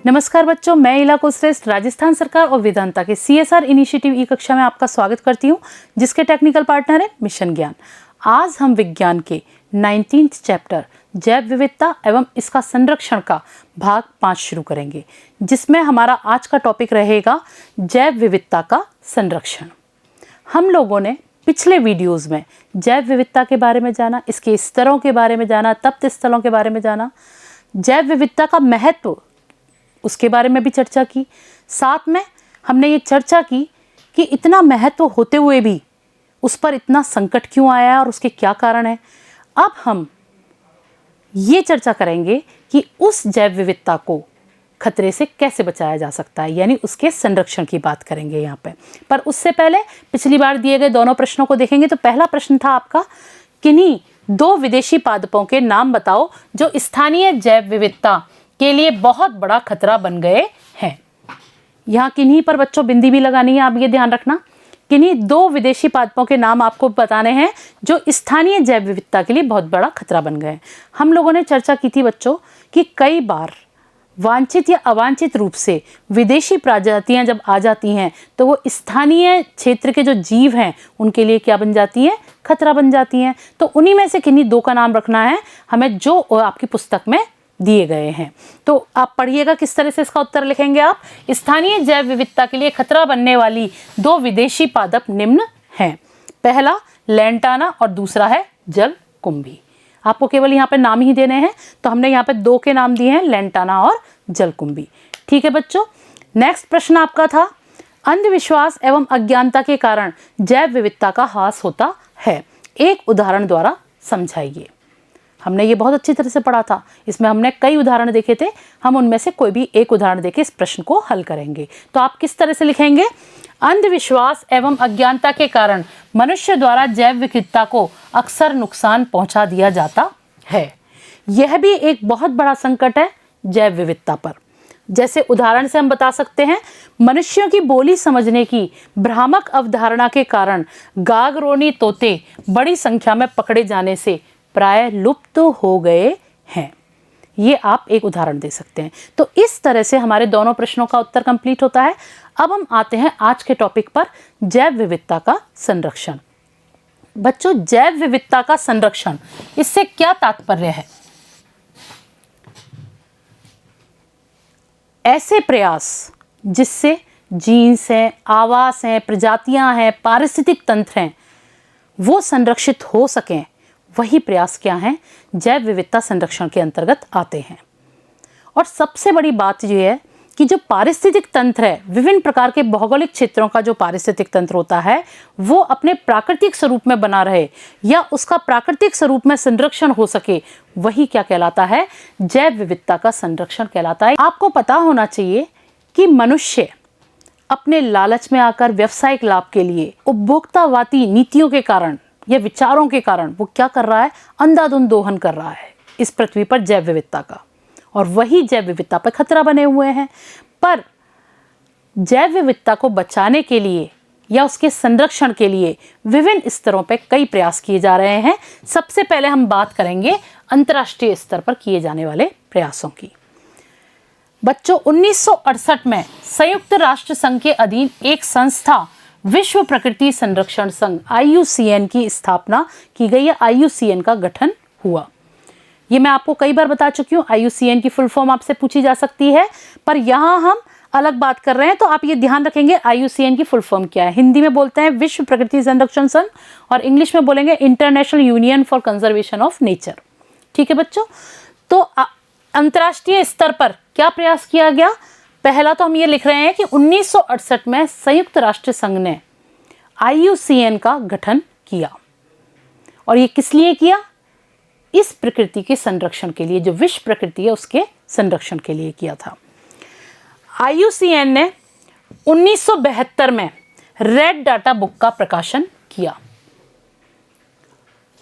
नमस्कार बच्चों, मैं इला कुलश्रेष्ठ राजस्थान सरकार और वेदांता के CSR इनिशिएटिव ई कक्षा में आपका स्वागत करती हूं, जिसके टेक्निकल पार्टनर है मिशन ज्ञान। आज हम विज्ञान के 19th चैप्टर जैव विविधता एवं इसका संरक्षण का भाग 5 शुरू करेंगे, जिसमें हमारा आज का टॉपिक रहेगा जैव विविधता का संरक्षण। हम लोगों ने पिछले वीडियोज़ में जैव विविधता के बारे में जाना, इसके स्तरों के बारे में जाना, तप्त स्थलों के बारे में जाना, जैव विविधता का महत्व उसके बारे में भी चर्चा की। साथ में हमने ये चर्चा की कि इतना महत्व होते हुए भी उस पर इतना संकट क्यों आया है और उसके क्या कारण है। अब हम ये चर्चा करेंगे कि उस जैव विविधता को खतरे से कैसे बचाया जा सकता है, यानी उसके संरक्षण की बात करेंगे यहाँ पे। पर उससे पहले पिछली बार दिए गए दोनों प्रश्नों को देखेंगे। तो पहला प्रश्न था आपका, किन्हीं 2 विदेशी पादपों के नाम बताओ जो स्थानीय जैव विविधता के लिए बहुत बड़ा खतरा बन गए हैं। यहाँ किन्हीं पर बच्चों बिंदी भी लगानी है, आप ये ध्यान रखना। किन्हीं 2 विदेशी पादपों के नाम आपको बताने हैं जो स्थानीय जैव विविधता के लिए बहुत बड़ा खतरा बन गए। हम लोगों ने चर्चा की थी बच्चों कि कई बार वांछित या अवांछित रूप से विदेशी प्रजातियां जब आ जाती हैं तो वो स्थानीय क्षेत्र के जो जीव हैं उनके लिए क्या बन जाती हैं, खतरा बन जाती हैं। तो उन्हीं में से किन्हीं 2 का नाम रखना है हमें, जो आपकी पुस्तक में दिए गए हैं। तो आप पढ़िएगा किस तरह से इसका उत्तर लिखेंगे आप। स्थानीय जैव विविधता के लिए खतरा बनने वाली 2 विदेशी पादप निम्न हैं। पहला लैंटाना और दूसरा है जलकुंभी। आपको केवल यहाँ पे नाम ही देने हैं, तो हमने यहाँ पे 2 के नाम दिए हैं, लैंटाना और जलकुंभी। ठीक है बच्चों। नेक्स्ट प्रश्न आपका था, अंधविश्वास एवं अज्ञानता के कारण जैव विविधता का ह्रास होता है, एक उदाहरण द्वारा समझाइए। हमने ये बहुत अच्छी तरह से पढ़ा था, इसमें हमने कई उदाहरण देखे थे। हम उनमें से कोई भी एक उदाहरण देके इस प्रश्न को हल करेंगे। तो आप किस तरह से लिखेंगे, अंधविश्वास एवं अज्ञानता के कारण मनुष्य द्वारा जैव विविधता को अक्सर नुकसान पहुंचा दिया जाता है। यह भी एक बहुत बड़ा संकट है जैव विविधता पर। जैसे उदाहरण से हम बता सकते हैं, मनुष्यों की बोली समझने की भ्रामक अवधारणा के कारण गागरोनी तोते बड़ी संख्या में पकड़े जाने से प्राय लुप्त हो गए हैं। ये आप एक उदाहरण दे सकते हैं। तो इस तरह से हमारे दोनों प्रश्नों का उत्तर कंप्लीट होता है। अब हम आते हैं आज के टॉपिक पर, जैव विविधता का संरक्षण। बच्चों, जैव विविधता का संरक्षण, इससे क्या तात्पर्य है? ऐसे प्रयास जिससे जीन्स हैं, आवास हैं, प्रजातियां हैं, पारिस्थितिक तंत्र हैं, वो संरक्षित हो सकें, वही प्रयास क्या हैं, जैव विविधता संरक्षण के अंतर्गत आते हैं। और सबसे बड़ी बात यह है कि जो पारिस्थितिक तंत्र है, विभिन्न प्रकार के भौगोलिक क्षेत्रों का जो पारिस्थितिक तंत्र होता है, वो अपने प्राकृतिक स्वरूप में बना रहे या उसका प्राकृतिक स्वरूप में संरक्षण हो सके, वही क्या कहलाता है, जैव विविधता का संरक्षण कहलाता है। आपको पता होना चाहिए कि मनुष्य अपने लालच में आकर व्यावसायिक लाभ के लिए उपभोक्तावादी नीतियों के कारण या विचारों के कारण वो क्या कर रहा है, अंधाधुंध दोहन कर रहा है इस पृथ्वी पर जैव विविधता का, और वही जैव विविधता पर खतरा बने हुए हैं। पर जैव विविधता को बचाने के लिए या उसके संरक्षण के लिए विभिन्न स्तरों पर कई प्रयास किए जा रहे हैं। सबसे पहले हम बात करेंगे अंतर्राष्ट्रीय स्तर पर किए जाने वाले प्रयासों की। बच्चों, 1968 में संयुक्त राष्ट्र संघ के अधीन एक संस्था विश्व प्रकृति संरक्षण संघ IUCN की स्थापना की गई है। IUCN का गठन हुआ। ये मैं आपको कई बार बता चुकी हूँ। IUCN की फुल फॉर्म आपसे पूछी जा सकती है, पर यहाँ हम अलग बात कर रहे हैं, तो आप ये ध्यान रखेंगे IUCN की फुल फॉर्म क्या है। हिंदी में बोलते हैं विश्व प्रकृति संरक्षण संघ, और इंग्लिश में बोलेंगे international union for conservation of nature. ठीक है बच्चों। तो अंतर्राष्ट्रीय स्तर पर क्या प्रयास किया गया? पहला तो हम ये लिख रहे हैं कि 1968 में संयुक्त राष्ट्र संघ ने IUCN का गठन किया, और ये किस लिए किया? इस प्रकृति के संरक्षण के लिए, जो विश्व प्रकृति है उसके संरक्षण के लिए किया था। IUCN ने 1972 में रेड डाटा बुक का प्रकाशन किया।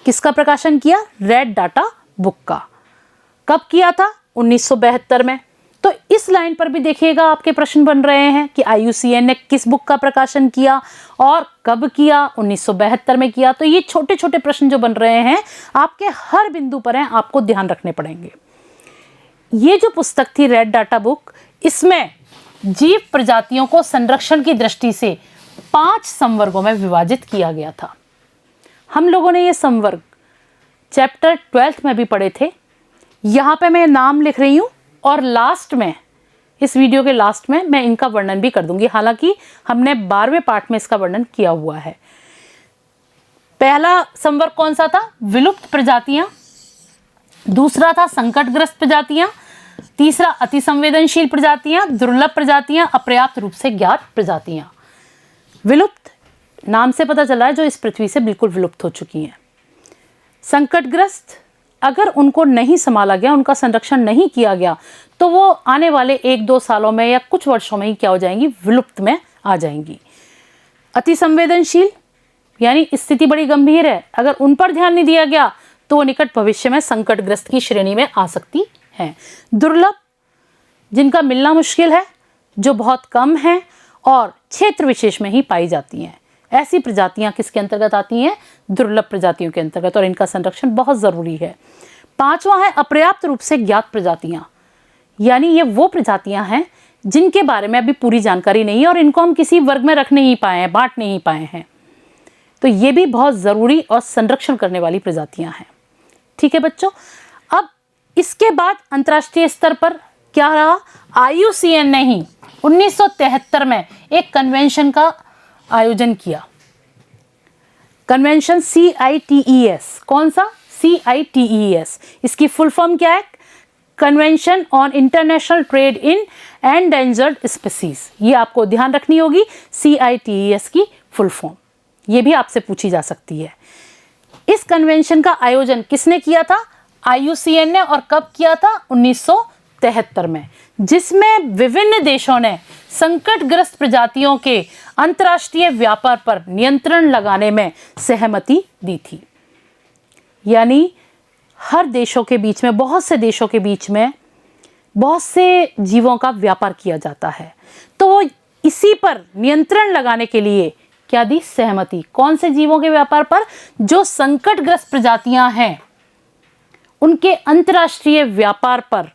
किसका प्रकाशन किया? रेड डाटा बुक का। कब किया था? 1972 में। तो इस लाइन पर भी देखिएगा, आपके प्रश्न बन रहे हैं कि IUCN ने किस बुक का प्रकाशन किया और कब किया? 1972 में किया। तो ये छोटे छोटे प्रश्न जो बन रहे हैं आपके हर बिंदु पर हैं, आपको ध्यान रखने पड़ेंगे। ये जो पुस्तक थी रेड डाटा बुक, इसमें जीव प्रजातियों को संरक्षण की दृष्टि से 5 संवर्गों में विभाजित किया गया था। हम लोगों ने ये संवर्ग चैप्टर 12 में भी पढ़े थे। यहाँ पे मैं नाम लिख रही हूँ और लास्ट में, इस वीडियो के लास्ट में मैं इनका वर्णन भी कर दूंगी। हालांकि हमने 12वें पार्ट में इसका वर्णन किया हुआ है। पहला संवर्ग कौन सा था? विलुप्त प्रजातियां। दूसरा था संकटग्रस्त प्रजातियां। तीसरा अति संवेदनशील प्रजातियां, दुर्लभ प्रजातियां, अपर्याप्त रूप से ज्ञात प्रजातियां। विलुप्त नाम से पता चला है जो इस पृथ्वी से बिल्कुल विलुप्त हो चुकी हैं। संकटग्रस्त, अगर उनको नहीं संभाला गया, उनका संरक्षण नहीं किया गया, तो वो आने वाले 1-2 सालों में या कुछ वर्षों में ही क्या हो जाएंगी? विलुप्त में आ जाएंगी। अति संवेदनशील यानी स्थिति बड़ी गंभीर है, अगर उन पर ध्यान नहीं दिया गया तो वो निकट भविष्य में संकटग्रस्त की श्रेणी में आ सकती हैं। दुर्लभ, जिनका मिलना मुश्किल है, जो बहुत कम है और क्षेत्र विशेष में ही पाई जाती हैं, ऐसी प्रजातियां किसके अंतर्गत आती हैं? दुर्लभ प्रजातियों के अंतर्गत, और इनका संरक्षण बहुत ज़रूरी है। 5वां है अपर्याप्त रूप से ज्ञात प्रजातियां, यानी ये वो प्रजातियां हैं जिनके बारे में अभी पूरी जानकारी नहीं है और इनको हम किसी वर्ग में रख नहीं पाए हैं, बांट नहीं पाए हैं। तो ये भी बहुत ज़रूरी और संरक्षण करने वाली प्रजातियां हैं। ठीक है बच्चों, अब इसके बाद अंतर्राष्ट्रीय स्तर पर क्या रहा? IUCN ने ही 1973 में एक कन्वेंशन का आयोजन किया। Convention CITES। कौन सा? CITES। इसकी फुल फॉर्म क्या है? Convention on international trade in endangered species. ये आपको ध्यान रखनी होगी, CITES की फुल फॉर्म, ये भी आपसे पूछी जा सकती है। इस कन्वेंशन का आयोजन किसने किया था? IUCN ने। और कब किया था? 1973 में, जिसमें विभिन्न देशों ने संकटग्रस्त प्रजातियों के अंतर्राष्ट्रीय व्यापार पर नियंत्रण लगाने में सहमति दी थी। यानी हर देशों के बीच में, बहुत से देशों के बीच में बहुत से जीवों का व्यापार किया जाता है, तो वो इसी पर नियंत्रण लगाने के लिए क्या दी? सहमति। कौन से जीवों के व्यापार पर? जो संकटग्रस्त प्रजातियां हैं, उनके अंतर्राष्ट्रीय व्यापार पर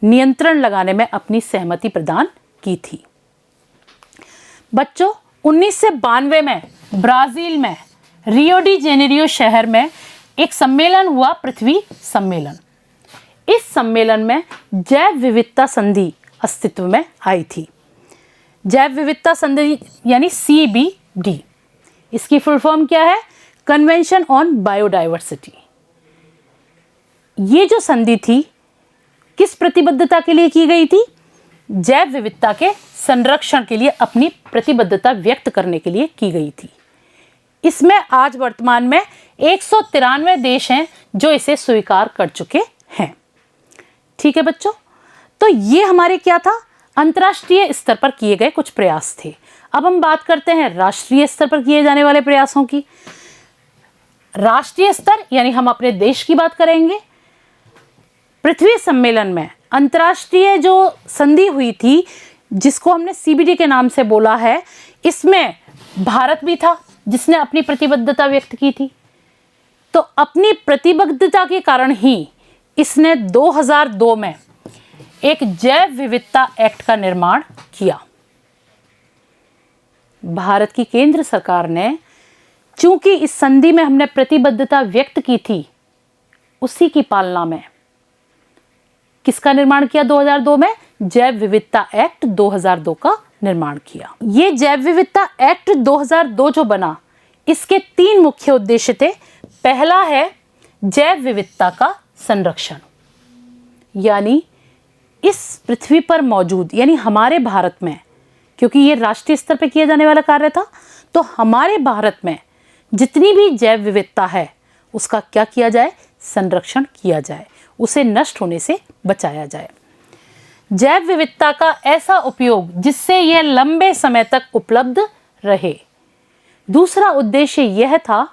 नियंत्रण लगाने में अपनी सहमति प्रदान की थी। बच्चों, 1992 में ब्राजील में रियो डी जेनेरियो शहर में एक सम्मेलन हुआ, पृथ्वी सम्मेलन। इस सम्मेलन में जैव विविधता संधि अस्तित्व में आई थी। जैव विविधता संधि यानी CBD। इसकी फुल फॉर्म क्या है? Convention on biodiversity. ये जो संधि थी, किस प्रतिबद्धता के लिए की गई थी? जैव विविधता के संरक्षण के लिए अपनी प्रतिबद्धता व्यक्त करने के लिए की गई थी। इसमें आज वर्तमान में 193 देश हैं जो इसे स्वीकार कर चुके हैं। ठीक है बच्चों, तो ये हमारे क्या था? अंतर्राष्ट्रीय स्तर पर किए गए कुछ प्रयास थे। अब हम बात करते हैं राष्ट्रीय स्तर पर किए जाने वाले प्रयासों की। राष्ट्रीय स्तर यानी हम अपने देश की बात करेंगे। पृथ्वी सम्मेलन में अंतर्राष्ट्रीय जो संधि हुई थी, जिसको हमने CBD के नाम से बोला है, इसमें भारत भी था जिसने अपनी प्रतिबद्धता व्यक्त की थी। तो अपनी प्रतिबद्धता के कारण ही इसने 2002 में एक जैव विविधता एक्ट का निर्माण किया। भारत की केंद्र सरकार ने, चूंकि इस संधि में हमने प्रतिबद्धता व्यक्त की थी, उसी की पालना में किसका निर्माण किया? 2002 में जैव विविधता एक्ट 2002 का निर्माण किया। ये जैव विविधता एक्ट 2002 जो बना, इसके 3 मुख्य उद्देश्य थे। पहला है जैव विविधता का संरक्षण, यानी इस पृथ्वी पर मौजूद, यानी हमारे भारत में, क्योंकि ये राष्ट्रीय स्तर पर किया जाने वाला कार्य था, तो हमारे भारत में जितनी भी जैव विविधता है उसका क्या किया जाए? संरक्षण किया जाए, उसे नष्ट होने से बचाया जाए। जैव विविधता का ऐसा उपयोग जिससे यह लंबे समय तक उपलब्ध रहे। दूसरा उद्देश्य यह था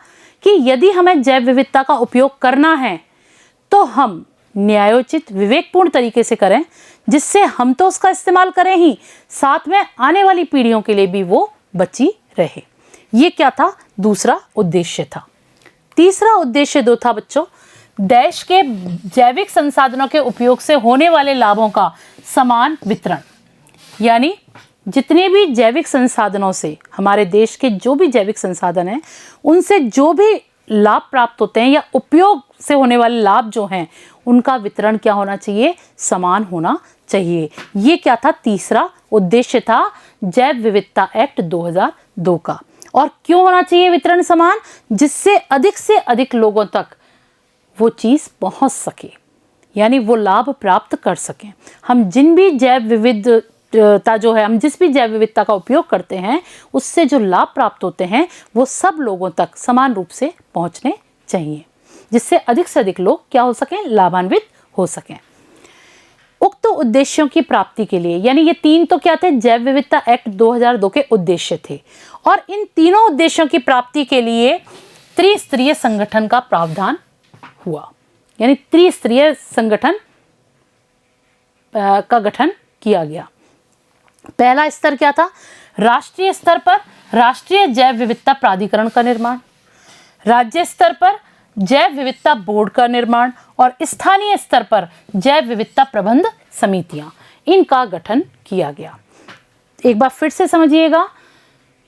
कि यदि हमें जैव विविधता का उपयोग करना है तो हम न्यायोचित, विवेकपूर्ण तरीके से करें, जिससे हम तो उसका इस्तेमाल करें ही, साथ में आने वाली पीढ़ियों के लिए भी वो बची रहे। ये क्या था? दूसरा उद्देश्य था। तीसरा उद्देश्य जो था बच्चों, देश के जैविक संसाधनों के उपयोग से होने वाले लाभों का समान वितरण। यानी जितने भी जैविक संसाधनों से, हमारे देश के जो भी जैविक संसाधन हैं, उनसे जो भी लाभ प्राप्त होते हैं या उपयोग से होने वाले लाभ जो हैं, उनका वितरण क्या होना चाहिए? समान होना चाहिए। ये क्या था? तीसरा उद्देश्य था जैव विविधता एक्ट 2002 का। और क्यों होना चाहिए वितरण समान? जिससे अधिक लोगों तक वो चीज़ पहुंच सके, यानी वो लाभ प्राप्त कर सकें। हम जिन भी जैव विविधता जो है, हम जिस भी जैव विविधता का उपयोग करते हैं, उससे जो लाभ प्राप्त होते हैं वो सब लोगों तक समान रूप से पहुंचने चाहिए, जिससे अधिक से अधिक लोग क्या हो सकें? लाभान्वित हो सकें। उक्त उद्देश्यों की प्राप्ति के लिए, यानी ये तीन तो क्या थे? जैव विविधता एक्ट 2002 के उद्देश्य थे। और इन तीनों उद्देश्यों की प्राप्ति के लिए त्रिस्तरीय संगठन का प्रावधान हुआ, यानी त्रिस्तरीय संगठन का गठन किया गया। पहला स्तर क्या था? राष्ट्रीय स्तर पर राष्ट्रीय जैव विविधता प्राधिकरण का निर्माण, राज्य स्तर पर जैव विविधता बोर्ड का निर्माण और स्थानीय स्तर पर जैव विविधता प्रबंध समितियां, इनका गठन किया गया। एक बार फिर से समझिएगा,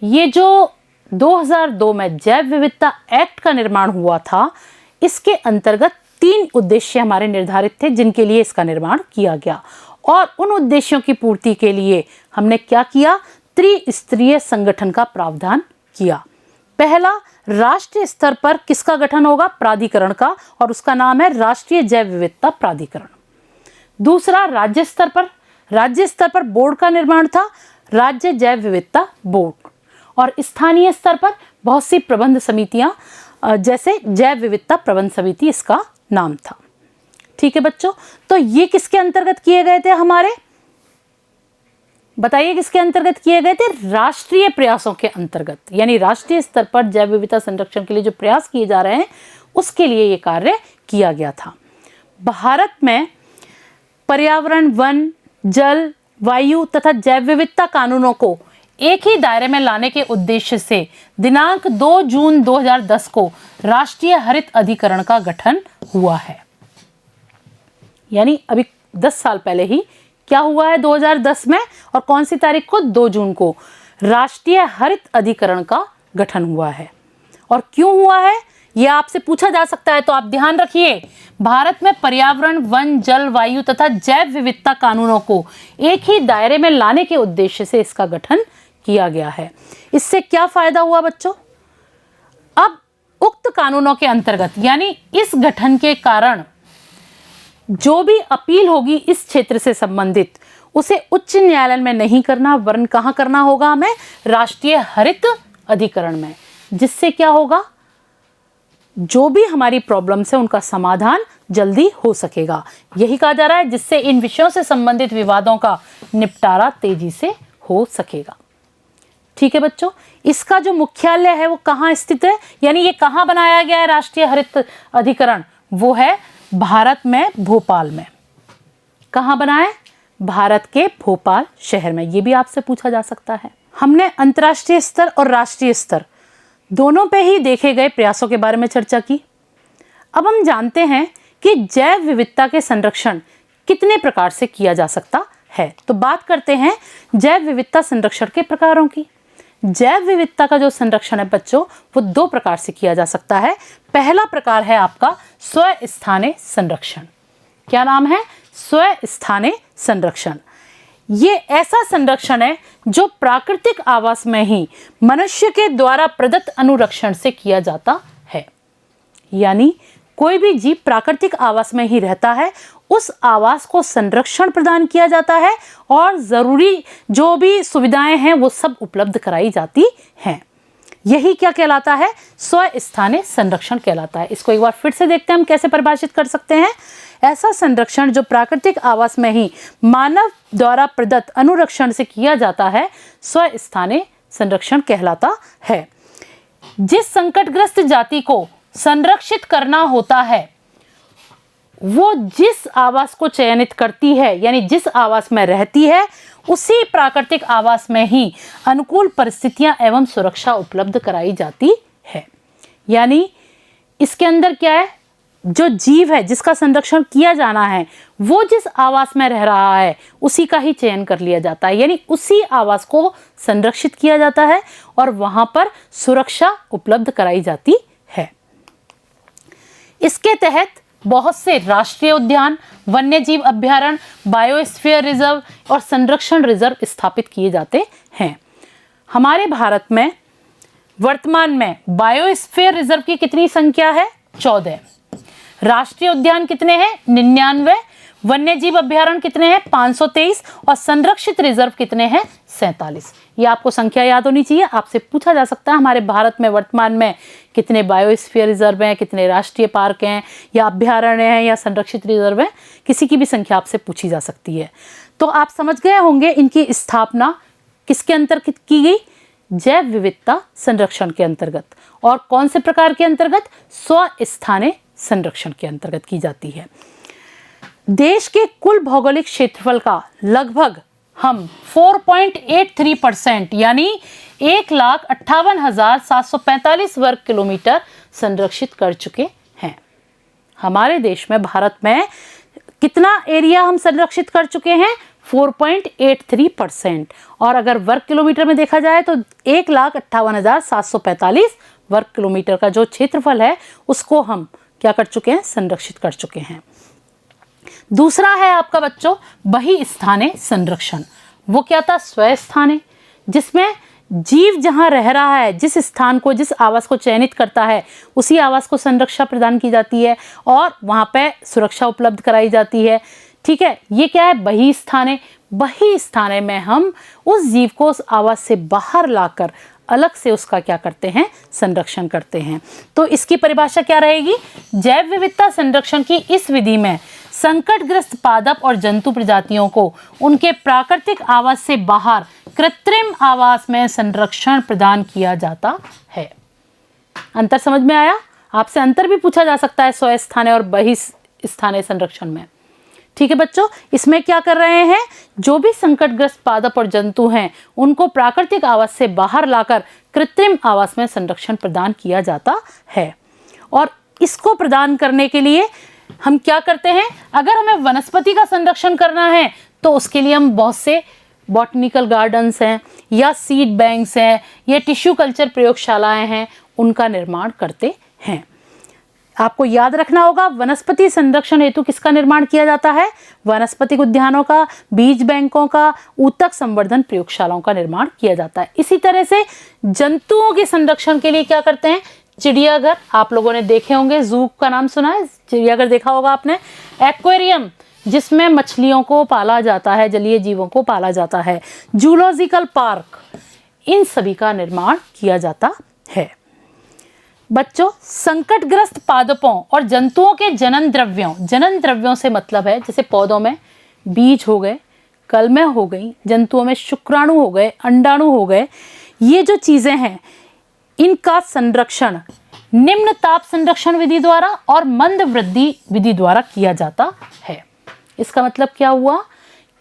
ये जो 2002 में जैव विविधता एक्ट का निर्माण हुआ था, इसके अंतर्गत 3 उद्देश्य हमारे निर्धारित थे जिनके लिए इसका निर्माण किया गया। और उन उद्देश्यों की पूर्ति के लिए हमने क्या किया? त्रिस्तरीय संगठन का प्रावधान किया। पहला, राष्ट्रीय स्तर पर किसका गठन होगा? प्राधिकरण का, और उसका नाम है राष्ट्रीय जैव विविधता प्राधिकरण। दूसरा, राज्य स्तर पर बोर्ड का निर्माण था, राज्य जैव विविधता बोर्ड। और स्थानीय स्तर पर बहुत सी प्रबंध समितियां, जैसे जैव विविधता प्रबंध समिति इसका नाम था। ठीक है बच्चों, तो ये किसके अंतर्गत किए गए थे हमारे? बताइए किसके अंतर्गत किए गए थे? राष्ट्रीय प्रयासों के अंतर्गत, यानी राष्ट्रीय स्तर पर जैव विविधता संरक्षण के लिए जो प्रयास किए जा रहे हैं, उसके लिए ये कार्य किया गया था। भारत में पर्यावरण, वन, जल, वायु तथा जैव विविधता कानूनों को एक ही दायरे में लाने के उद्देश्य से दिनांक 2 जून 2010 को राष्ट्रीय हरित अधिकरण का गठन हुआ है। यानी अभी 10 साल पहले ही क्या हुआ है 2010 में, और कौन सी तारीख को? 2 जून को राष्ट्रीय हरित अधिकरण का गठन हुआ है। और क्यों हुआ है यह आपसे पूछा जा सकता है, तो आप ध्यान रखिए, भारत में पर्यावरण, वन, जल, वायु तथा जैव विविधता कानूनों को एक ही दायरे में लाने के उद्देश्य से इसका गठन किया गया है। इससे क्या फायदा हुआ बच्चों? अब उक्त कानूनों के अंतर्गत, यानी इस गठन के कारण जो भी अपील होगी इस क्षेत्र से संबंधित, उसे उच्च न्यायालय में नहीं करना, वरन कहाँ करना होगा? हमें राष्ट्रीय हरित अधिकरण में। जिससे क्या होगा? जो भी हमारी प्रॉब्लम्स है उनका समाधान जल्दी हो सकेगा। यही कहा जा रहा है, जिससे इन विषयों से संबंधित विवादों का निपटारा तेजी से हो सकेगा। ठीक है बच्चों, इसका जो मुख्यालय है वो कहाँ स्थित है, यानी ये कहाँ बनाया गया है राष्ट्रीय हरित अधिकरण? वो है भारत में, भोपाल में। कहाँ बना है? भारत के भोपाल शहर में। ये भी आपसे पूछा जा सकता है। हमने अंतर्राष्ट्रीय स्तर और राष्ट्रीय स्तर दोनों पे ही देखे गए प्रयासों के बारे में चर्चा की। अब हम जानते हैं कि जैव विविधता के संरक्षण कितने प्रकार से किया जा सकता है। तो बात करते हैं जैव विविधता संरक्षण के प्रकारों की। जैव विविधता का जो संरक्षण है बच्चों, वो 2 प्रकार से किया जा सकता है। पहला प्रकार है आपका स्वस्थानीय संरक्षण। क्या नाम है? स्वस्थानीय संरक्षण। ये ऐसा संरक्षण है जो प्राकृतिक आवास में ही मनुष्य के द्वारा प्रदत्त अनुरक्षण से किया जाता है। यानी कोई भी जीव प्राकृतिक आवास में ही रहता है, उस आवास को संरक्षण प्रदान किया जाता है और जरूरी जो भी सुविधाएं हैं वो सब उपलब्ध कराई जाती हैं। यही क्या कहलाता है? स्वस्थानीय संरक्षण कहलाता है। इसको एक बार फिर से देखते हैं हम कैसे परिभाषित कर सकते हैं। ऐसा संरक्षण जो प्राकृतिक आवास में ही मानव द्वारा प्रदत्त अनुरक्षण से किया जाता है, स्वस्थानीय संरक्षण कहलाता है। जिस संकटग्रस्त जाति को संरक्षित करना होता है, वो जिस आवास को चयनित करती है, यानी जिस आवास में रहती है, उसी प्राकृतिक आवास में ही अनुकूल परिस्थितियां एवं सुरक्षा उपलब्ध कराई जाती है। यानी इसके अंदर क्या है? जो जीव है जिसका संरक्षण किया जाना है वो जिस आवास में रह रहा है उसी का ही चयन कर लिया जाता है, यानी उसी आवास को संरक्षित किया जाता है और वहां पर सुरक्षा उपलब्ध कराई जाती है। इसके तहत बहुत से राष्ट्रीय उद्यान, वन्यजीव अभ्यारण्य, बायोस्फीयर रिजर्व और संरक्षण रिजर्व स्थापित किए जाते हैं। हमारे भारत में वर्तमान में बायोस्फीयर रिजर्व की कितनी संख्या है? 14। राष्ट्रीय उद्यान कितने हैं? 99। वन्यजीव अभ्यारण्य कितने हैं? 523 और संरक्षित रिजर्व कितने हैं? 47। ये आपको संख्या याद होनी चाहिए, आपसे पूछा जा सकता है हमारे भारत में वर्तमान में कितने बायोस्फीयर रिजर्व हैं, कितने राष्ट्रीय पार्क हैं या अभ्यारण्य हैं या संरक्षित रिजर्व हैं, किसी की भी संख्या आपसे पूछी जा सकती है। तो आप समझ गए होंगे इनकी स्थापना किसके अंतर्गत की गई? जैव विविधता संरक्षण के अंतर्गत। और कौन से प्रकार के अंतर्गत? स्वस्थानीय संरक्षण के अंतर्गत की जाती है। देश के कुल भौगोलिक क्षेत्रफल का लगभग हम 4.83% यानी 1,58,745 वर्ग किलोमीटर संरक्षित कर चुके हैं। हमारे देश में, भारत में कितना एरिया हम संरक्षित कर चुके हैं? 4.83%। और अगर वर्ग किलोमीटर में देखा जाए तो 1,58,745 वर्ग किलोमीटर का जो क्षेत्रफल है उसको हम क्या कर चुके हैं? संरक्षित कर चुके हैं। दूसरा है आपका बच्चों बहिस्थानीय संरक्षण। वो क्या था? स्वस्थानीय, जिसमें जीव जहां रह रहा है, जिस स्थान को, जिस आवास को चयनित करता है उसी आवास को संरक्षा प्रदान की जाती है और वहां पे सुरक्षा उपलब्ध कराई जाती है। ठीक है, ये क्या है? बहिस्थानीय। बहिस्थानीय में हम उस जीव को उस आवास से बाहर लाकर अलग से उसका क्या करते हैं? संरक्षण करते हैं। तो इसकी परिभाषा क्या रहेगी? जैव विविधता संरक्षण की इस विधि में संकटग्रस्त पादप और जंतु प्रजातियों को उनके प्राकृतिक आवास से बाहर कृत्रिम आवास में संरक्षण प्रदान किया जाता है। अंतर समझ में आया? आपसे अंतर भी पूछा जा सकता है स्वस्थानीय और बहिस्थानीय संरक्षण में। ठीक है बच्चों, इसमें क्या कर रहे हैं? जो भी संकटग्रस्त पादप और जंतु हैं उनको प्राकृतिक आवास से बाहर लाकर कृत्रिम आवास में संरक्षण प्रदान किया जाता है। और इसको प्रदान करने के लिए हम क्या करते हैं? अगर हमें वनस्पति का संरक्षण करना है तो उसके लिए हम बहुत से बॉटनिकल गार्डन्स हैं या सीड बैंक्स हैं या टिश्यू कल्चर प्रयोगशालाएं हैं, उनका निर्माण करते हैं। आपको याद रखना होगा वनस्पति संरक्षण हेतु किसका निर्माण किया जाता है? वनस्पतिक उद्यानों का, बीज बैंकों का, ऊतक संवर्धन प्रयोगशालाओं का निर्माण किया जाता है। इसी तरह से जंतुओं के संरक्षण के लिए क्या करते हैं? चिड़ियाघर, आप लोगों ने देखे होंगे, जू का नाम सुना है, चिड़ियाघर देखा होगा आपने। एक्वेरियम, जिसमें मछलियों को पाला जाता है, जलीय जीवों को पाला जाता है। जूलॉजिकल पार्क, इन सभी का निर्माण किया जाता है। बच्चों, संकटग्रस्त पादपों और जंतुओं के जनन द्रव्यों से मतलब है जैसे पौधों में बीज हो गए, कलमें हो गई, जंतुओं में शुक्राणु हो गए, अंडाणु हो गए, ये जो चीजें हैं इनका संरक्षण निम्न ताप संरक्षण विधि द्वारा और मंद वृद्धि विधि द्वारा किया जाता है। इसका मतलब क्या हुआ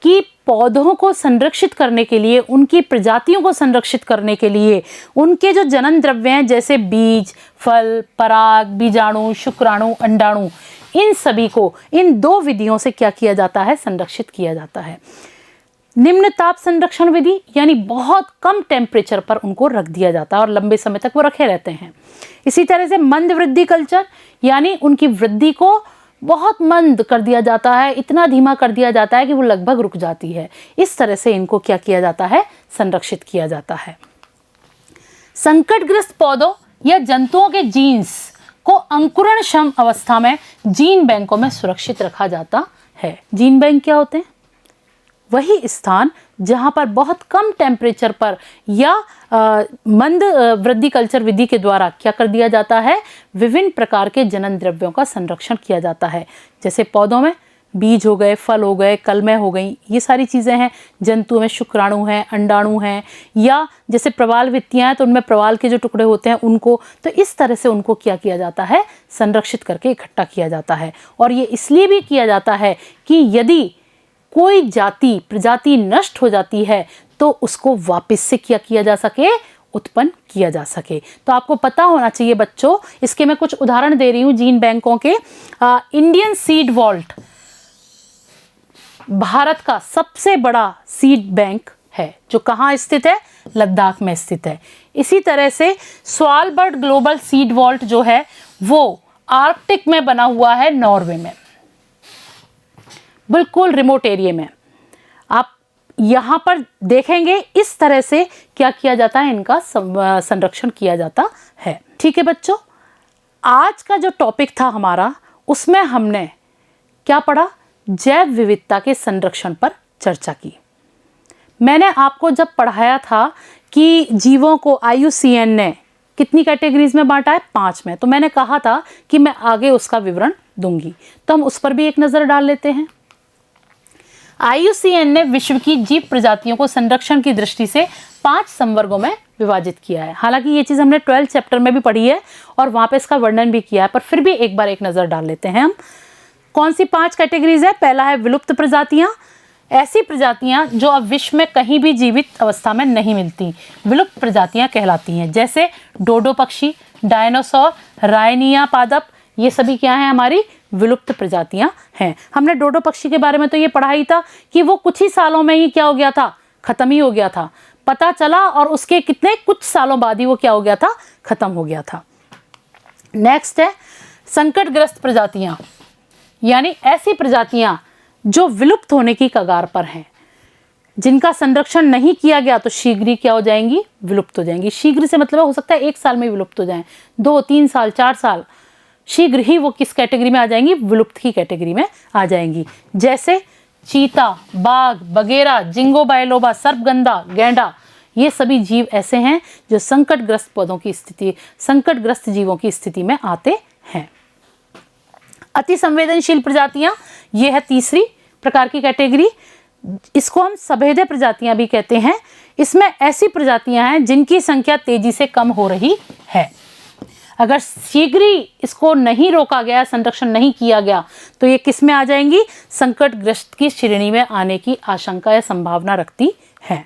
कि पौधों को संरक्षित करने के लिए, उनकी प्रजातियों को संरक्षित करने के लिए उनके जो जनन द्रव्य हैं जैसे बीज, फल, पराग, बीजाणु, शुक्राणु, अंडाणु, इन सभी को इन दो विधियों से क्या किया जाता है? संरक्षित किया जाता है। निम्न ताप संरक्षण विधि यानी बहुत कम टेम्परेचर पर उनको रख दिया जाता है और लंबे समय तक वो रखे रहते हैं। इसी तरह से मंद वृद्धि कल्चर यानी उनकी वृद्धि को बहुत मंद कर दिया जाता है, इतना धीमा कर दिया जाता है कि वो लगभग रुक जाती है। इस तरह से इनको क्या किया जाता है? संरक्षित किया जाता है। संकटग्रस्त पौधों या जंतुओं के जीन्स को अंकुरणक्षम अवस्था में जीन बैंकों में सुरक्षित रखा जाता है। जीन बैंक क्या होते हैं? वही स्थान जहां पर बहुत कम टेम्परेचर पर या मंद वृद्धि कल्चर विधि के द्वारा क्या कर दिया जाता है? विभिन्न प्रकार के जनन द्रव्यों का संरक्षण किया जाता है। जैसे पौधों में बीज हो गए, फल हो गए, कलमें हो गई, ये सारी चीज़ें हैं। जंतुओं में शुक्राणु हैं, अंडाणु हैं, या जैसे प्रवाल वित्तियाँ हैं तो उनमें प्रवाल के जो टुकड़े होते हैं उनको, तो इस तरह से उनको क्या किया जाता है? संरक्षित करके इकट्ठा किया जाता है। और ये इसलिए भी किया जाता है कि यदि कोई प्रजाति नष्ट हो जाती है तो उसको वापस से क्या किया जा सके? उत्पन्न किया जा सके। तो आपको पता होना चाहिए बच्चों, इसके मैं कुछ उदाहरण दे रही हूँ जीन बैंकों के। इंडियन सीड वॉल्ट भारत का सबसे बड़ा सीड बैंक है, जो कहाँ स्थित है? लद्दाख में स्थित है। इसी तरह से स्वालबर्ड ग्लोबल सीड वॉल्ट जो है वो आर्कटिक में बना हुआ है, नॉर्वे में, बिल्कुल रिमोट एरिया में। आप यहाँ पर देखेंगे इस तरह से क्या किया जाता है, इनका संरक्षण किया जाता है। ठीक है बच्चों, आज का जो टॉपिक था हमारा, उसमें हमने क्या पढ़ा? जैव विविधता के संरक्षण पर चर्चा की। मैंने आपको जब पढ़ाया था कि जीवों को IUCN ने कितनी कैटेगरीज में बांटा है? 5 में। तो मैंने कहा था कि मैं आगे उसका विवरण दूंगी, तो हम उस पर भी एक नज़र डाल लेते हैं। IUCN ने विश्व की जीव प्रजातियों को संरक्षण की दृष्टि से 5 संवर्गों में विभाजित किया है। हालांकि ये चीज़ हमने 12th चैप्टर में भी पढ़ी है और वहाँ पे इसका वर्णन भी किया है, पर फिर भी एक बार एक नज़र डाल लेते हैं हम। कौन सी 5 कैटेगरीज है? पहला है विलुप्त प्रजातियाँ, ऐसी प्रजातियाँ जो अब विश्व में कहीं भी जीवित अवस्था में नहीं मिलती, विलुप्त प्रजातियाँ कहलाती हैं। जैसे डोडो पक्षी, डायनासोर, रायनिया पादप, ये सभी क्या हैं? हमारी विलुप्त प्रजातियां हैं। हमने डोडो पक्षी के बारे में तो ये पढ़ा ही था कि वो कुछ ही सालों में ही क्या हो गया था? खत्म ही हो गया था, पता चला, और उसके कितने कुछ सालों बाद ही वो क्या हो गया था? खत्म हो गया था। नेक्स्ट है संकटग्रस्त प्रजातियां, यानी ऐसी प्रजातियां जो विलुप्त होने की कगार पर हैं, जिनका संरक्षण नहीं किया गया तो शीघ्र ही क्या हो जाएंगी? विलुप्त हो जाएंगी। शीघ्र से मतलब हो सकता है 1 साल में विलुप्त हो जाएं, 2, 3 साल, 4 साल, शीघ्र ही वो किस कैटेगरी में आ जाएंगी? विलुप्त की कैटेगरी में आ जाएंगी। जैसे चीता, बाघ, बगेरा, जिंगो बायलोबा, सर्पगंधा, गैंडा, ये सभी जीव ऐसे हैं जो संकटग्रस्त पौधों की स्थिति, संकटग्रस्त जीवों की स्थिति में आते हैं। अति संवेदनशील प्रजातियां, ये है तीसरी प्रकार की कैटेगरी। इसको हम सभेदे प्रजातियां भी कहते हैं। इसमें ऐसी प्रजातियां हैं जिनकी संख्या तेजी से कम हो रही है। अगर शीघ्र ही इसको नहीं रोका गया, संरक्षण नहीं किया गया, तो ये किस में आ जाएंगी? संकटग्रस्त की श्रेणी में आने की आशंका या संभावना रखती है।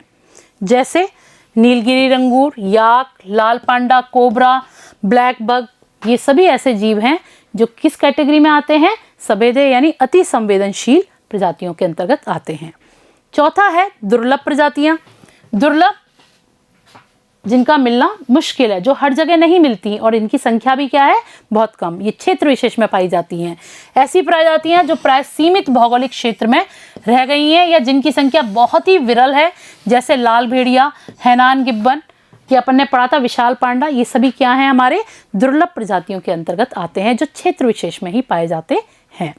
जैसे नीलगिरी रंगूर, याक, लाल पांडा, कोबरा, ब्लैक बग, ये सभी ऐसे जीव हैं जो किस कैटेगरी में आते हैं? सभेदे यानी अति संवेदनशील प्रजातियों के अंतर्गत आते हैं। चौथा है दुर्लभ प्रजातियां। दुर्लभ जिनका मिलना मुश्किल है, जो हर जगह नहीं मिलती और इनकी संख्या भी क्या है? बहुत कम। ये क्षेत्र विशेष में पाई जाती हैं। ऐसी प्रजातियां जो प्राय सीमित भौगोलिक क्षेत्र में रह गई हैं या जिनकी संख्या बहुत ही विरल है, जैसे लाल भेड़िया, हैनान गिब्बन, ये अपन ने पढ़ा था, विशाल पांडा, ये सभी क्या हैं? हमारे दुर्लभ प्रजातियों के अंतर्गत आते हैं, जो क्षेत्र विशेष में ही पाए जाते हैं।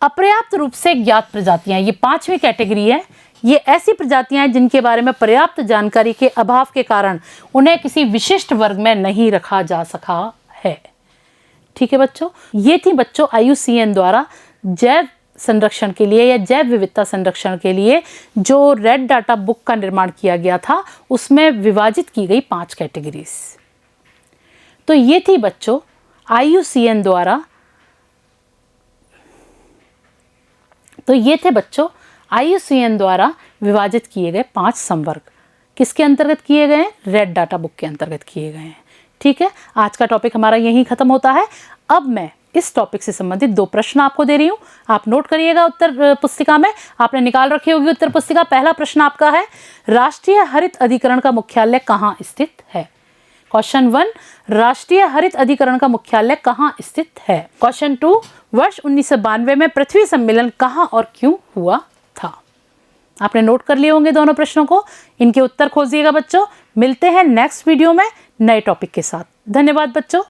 अपर्याप्त रूप से ज्ञात प्रजातियां, ये 5वीं कैटेगरी है। ये ऐसी प्रजातियां हैं जिनके बारे में पर्याप्त जानकारी के अभाव के कारण उन्हें किसी विशिष्ट वर्ग में नहीं रखा जा सका है। ठीक है बच्चों, ये थी बच्चों IUCN द्वारा जैव संरक्षण के लिए या जैव विविधता संरक्षण के लिए जो रेड डाटा बुक का निर्माण किया गया था, उसमें विभाजित की गई 5 कैटेगरीज। तो ये थी बच्चों IUCN द्वारा, IUCN द्वारा विभाजित किए गए 5 संवर्ग। किसके अंतर्गत किए गए हैं? रेड डाटा बुक के अंतर्गत किए गए हैं। ठीक है, आज का टॉपिक हमारा यहीं खत्म होता है। अब मैं इस टॉपिक से संबंधित 2 प्रश्न आपको दे रही हूँ, आप नोट करिएगा। उत्तर पुस्तिका में आपने निकाल रखी होगी उत्तर पुस्तिका। पहला प्रश्न आपका है, राष्ट्रीय हरित अधिकरण का मुख्यालय कहाँ स्थित है? क्वेश्चन 1, राष्ट्रीय हरित अधिकरण का मुख्यालय कहाँ स्थित है? क्वेश्चन 2, वर्ष 1992 में पृथ्वी सम्मेलन कहाँ और क्यों हुआ था? आपने नोट कर लिए होंगे दोनों प्रश्नों को, इनके उत्तर खोजिएगा बच्चों। मिलते हैं नेक्स्ट वीडियो में नए टॉपिक के साथ। धन्यवाद बच्चों।